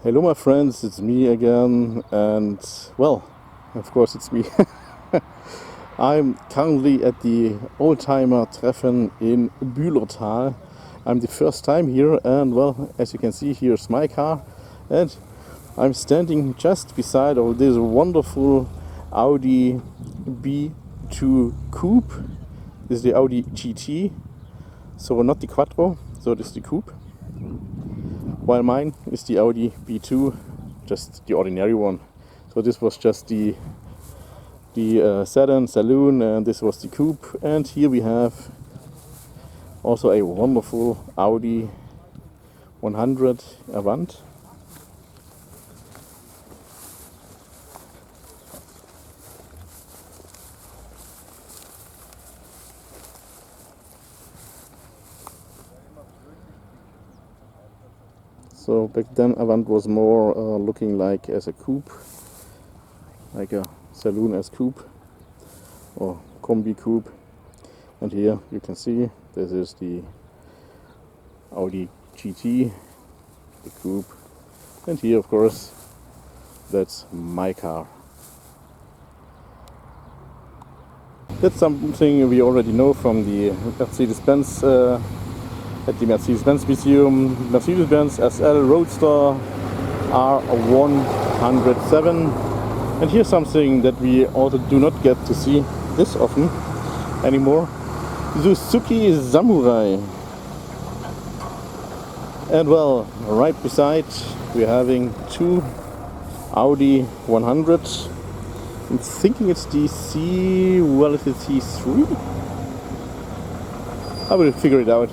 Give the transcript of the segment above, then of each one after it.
Hello my friends, it's me again, and well, of course it's me. I'm currently at the Oldtimertreffen in Bühlertann. I'm the first time here, and well, as you can see, here's my car, and I'm standing just beside of this wonderful Audi B2 Coupe. This is the Audi GT, so not the Quattro, so this is the Coupe. While mine is the Audi B2, just the ordinary one. So this was just the sedan saloon, and this was the coupe. And here we have also a wonderful Audi 100 Avant. So back then Avant was more looking like as a coupe, like a saloon as coupe or combi coupe. And here you can see this is the Audi GT, the coupe. And here of course that's my car. That's something we already know from the Mercedes-Benz at the Mercedes-Benz Museum. Mercedes-Benz SL Roadster R107. And here's something that we also do not get to see this often anymore. Suzuki Samurai. And well, right beside we're having two Audi 100. I'm thinking it's the it's the C3? I will figure it out.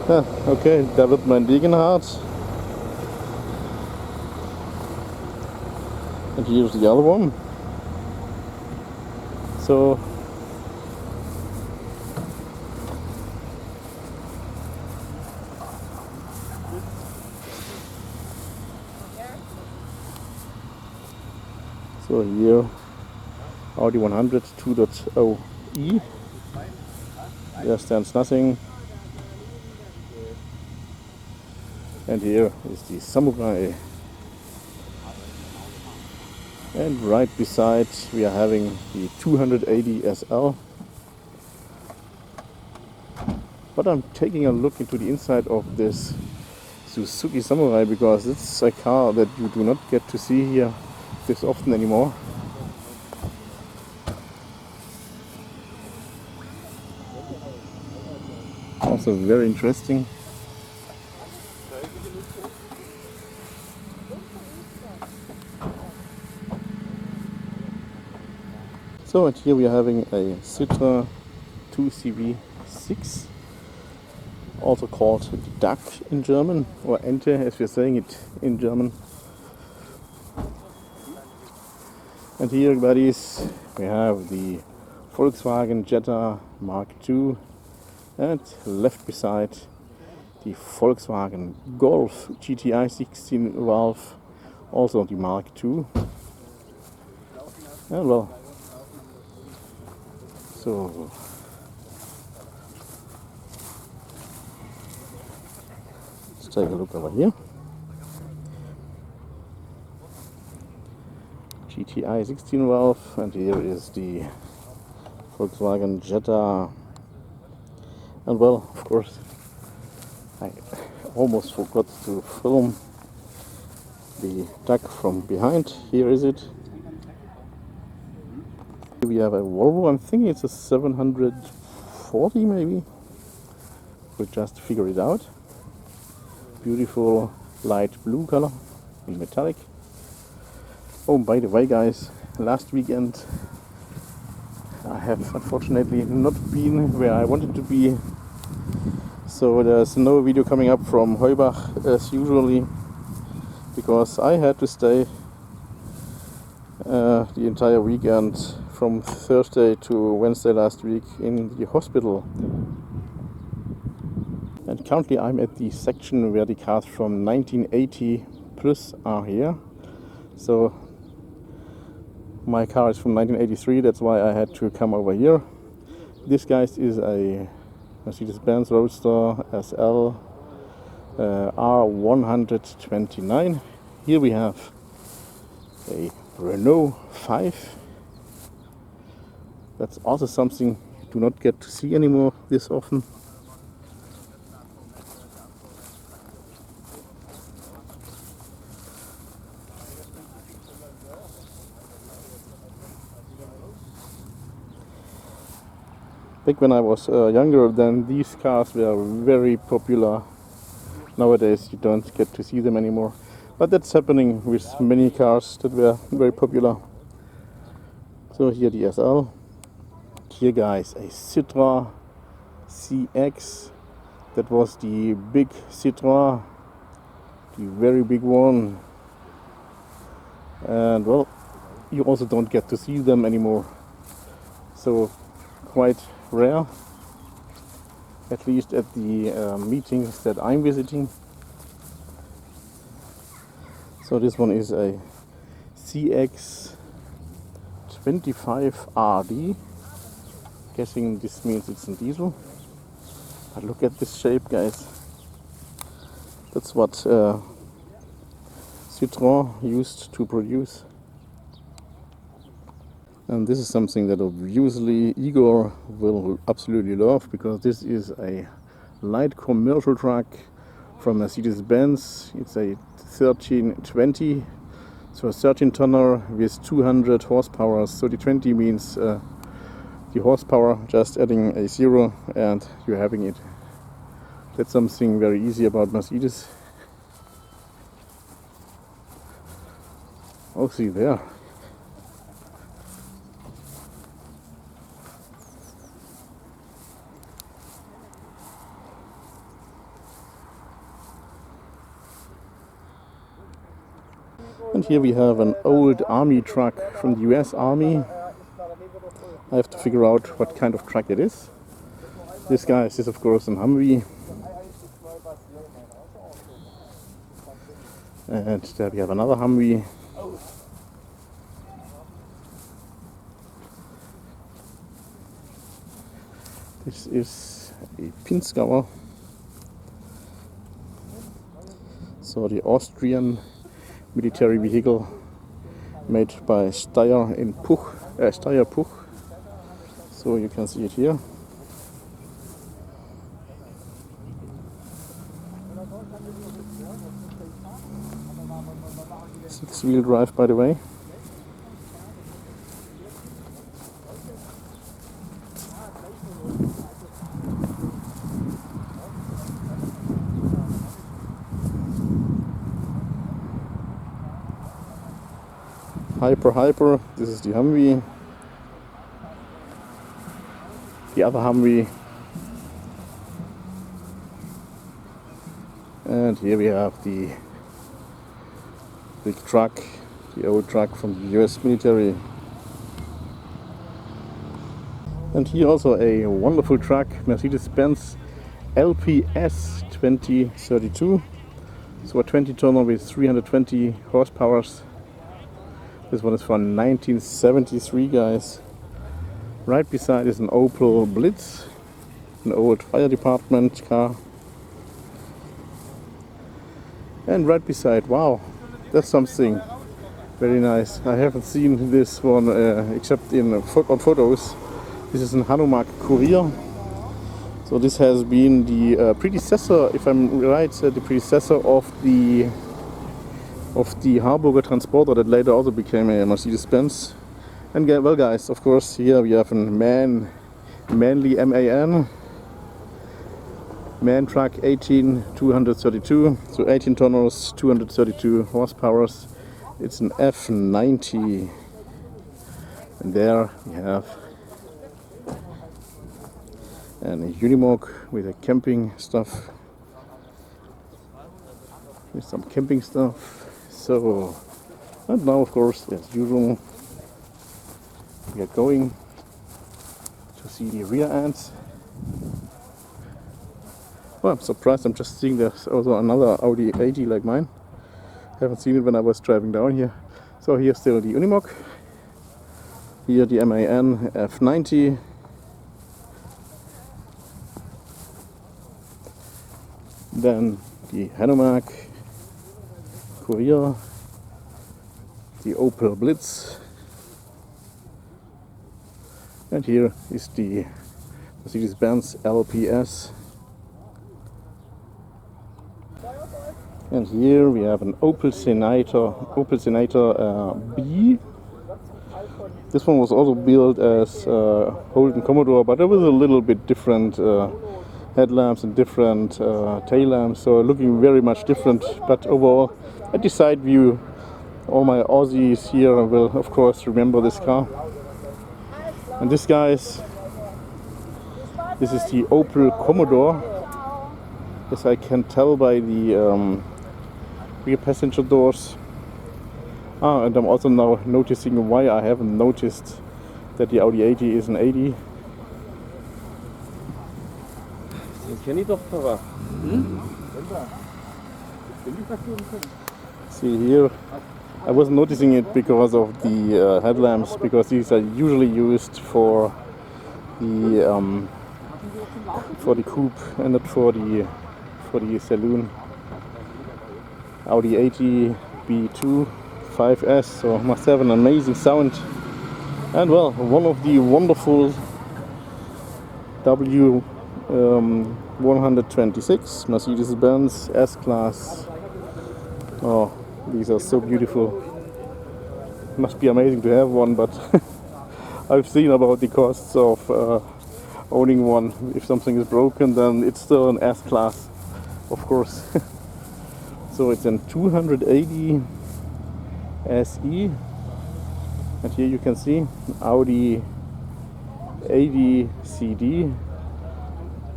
Okay, da wird mein Degenhardt. And here's the other one. So here Audi 100 2.0e. There stands nothing. And here is the Samurai. And right beside we are having the 280 SL. But I'm taking a look into the inside of this Suzuki Samurai because it's a car that you do not get to see here this often anymore. Also very interesting. So and here we are having a Citroën 2CV6, also called Duck in German, or Ente as we're saying it in German. And here, buddies, we have the Volkswagen Jetta Mk2, and left beside the Volkswagen Golf GTI 16 valve, also the Mk2. And well, so let's take a look over here. GTI 16 valve, and here is the Volkswagen Jetta. And well, of course, I almost forgot to film the duck from behind. Here is it. We have a Volvo, I'm thinking it's a 740 maybe. We'll just figure it out. Beautiful light blue color in metallic. Oh, by the way guys, last weekend I have unfortunately not been where I wanted to be. So there's no video coming up from Heubach as usually, because I had to stay the entire weekend from Thursday to Wednesday last week in the hospital. And currently I'm at the section where the cars from 1980 plus are here. So my car is from 1983, that's why I had to come over here. This guys is a Mercedes-Benz Roadster SL R129. Here we have a Renault 5. That's also something you do not get to see anymore this often. Back when I was younger, then these cars were very popular. Nowadays you don't get to see them anymore. But that's happening with many cars that were very popular. So here the SL. Here guys, a Citroën CX. That was the big Citroën, the very big one. And well, you also don't get to see them anymore. So quite rare, at least at the meetings that I'm visiting. So this one is a CX 25RD. Guessing this means it's a diesel. But look at this shape, guys. That's what Citroën used to produce. And this is something that obviously Igor will absolutely love, because this is a light commercial truck from Mercedes-Benz. It's a 1320, so a 13-tonner with 200 horsepower. So the 20 means the horsepower, just adding a zero and you're having it. That's something very easy about Mercedes. Oh, see there. And here we have an old army truck from the US Army. I have to figure out what kind of truck it is. This guy is of course an Humvee. And there we have another Humvee. This is a Pinzgauer. So the Austrian military vehicle made by Steyr-Puch. So you can see it here. Six-wheel drive, by the way. Hyper, this is the Humvee. The other Humvee. And here we have the big truck, the old truck from the US military. And here also a wonderful truck, Mercedes-Benz LPS 2032. So a 20-tonner with 320 horsepower. This one is from 1973, guys. Right beside is an Opel Blitz, an old fire department car. And right beside, wow, that's something very nice. I haven't seen this one except on photos. This is a Hanomag Kurier. So this has been the predecessor, if I'm right, the predecessor of the Harburger Transporter that later also became a Mercedes-Benz. And well, guys, of course, here we have a manly MAN truck 232, so 18 tonners, 232 horsepower. It's an F90. And there we have a Unimog with a camping stuff, with some camping stuff. So, and now of course, as usual, we are going to see the rear ends. Well, I'm surprised, I'm just seeing there's also another Audi 80 like mine. Haven't seen it when I was driving down here. So here's still the Unimog. Here the MAN F90. Then die Hanomag Kurier, die Opel Blitz, and here is the Mercedes-Benz LPS, and here we have an Opel Senator B. This one was also built as Holden Commodore, but it was a little bit different headlamps and different tail lamps, so looking very much different. But overall, at the side view, all my Aussies here will of course remember this car. And this, guys, this is the Opel Commodore, as I can tell by the rear passenger doors. And I'm also now noticing why I haven't noticed that the Audi 80 is an 80. See here, I wasn't noticing it because of the headlamps, because these are usually used for the coupe and not for the saloon. Audi 80 B2 5S, so must have an amazing sound. And well, one of the wonderful W126 Mercedes-Benz S-Class. Oh, these are so beautiful. Must be amazing to have one, but I've seen about the costs of owning one. If something is broken, then it's still an S-Class, of course. So it's a 280 SE, and here you can see Audi 80 CD.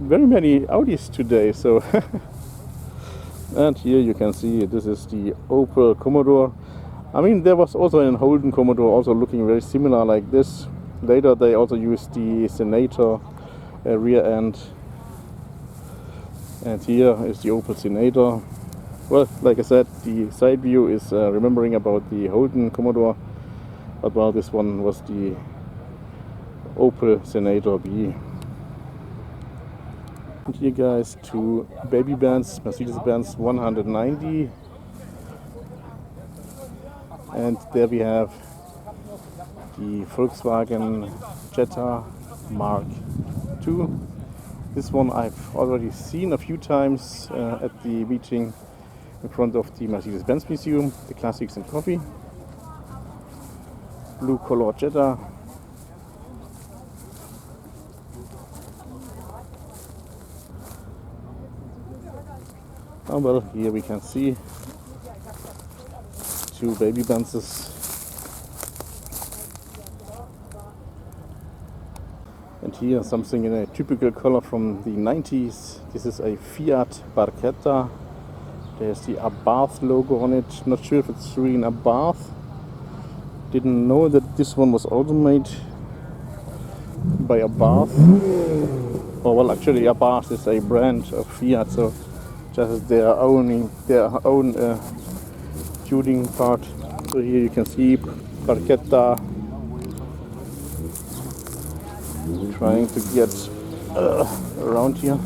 Very many Audis today, so and here you can see this is the Opel Commodore. I mean, there was also an Holden Commodore also looking very similar like this. Later they also used the Senator rear end, and here is the Opel Senator. Well, like I said, the side view is remembering about the Holden Commodore, but well, this one was the Opel Senator B. And here, guys, to Baby-Benz Mercedes-Benz 190, and there we have the Volkswagen Jetta Mk2. This one I've already seen a few times at the meeting in front of the Mercedes-Benz Museum, the Classics and Coffee. Blue color Jetta. Oh well, here we can see two Baby-Benzes. And here something in a typical color from the 90s. This is a Fiat Barchetta. There's the Abarth logo on it. Not sure if it's really an Abarth. Didn't know that this one was also made by Abarth. Oh well, actually Abarth is a brand of Fiat, so just their own tuning part. So here you can see Barchetta trying to get around here.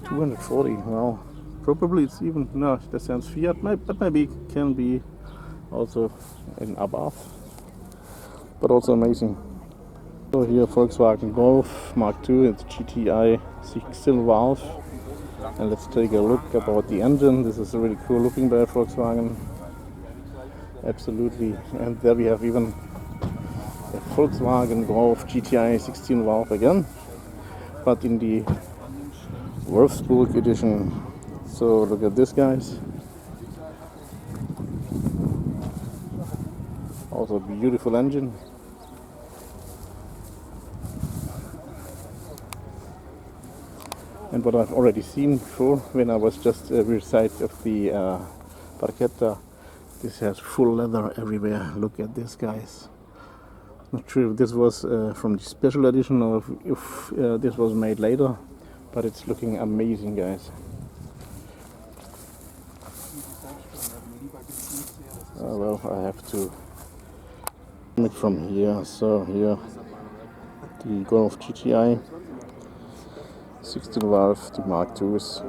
$240. Well, probably it's even no. That sounds Fiat, but maybe it can be also an Abarth. But also amazing. So here Volkswagen Golf Mk2, it's GTI 6 valve. And let's take a look about the engine. This is really cool looking by Volkswagen. Absolutely. And there we have even a Volkswagen Golf GTI 16 valve again, but in the Wolfsburg edition. So look at this, guys. Also a beautiful engine. And what I've already seen before when I was just rear side of the Barchetta, this has full leather everywhere. Look at this, guys. Not sure if this was from the special edition or if this was made later, but it's looking amazing, guys. Well, I have to From here, so here the Golf GTI, 16 valve, the Mark IIs.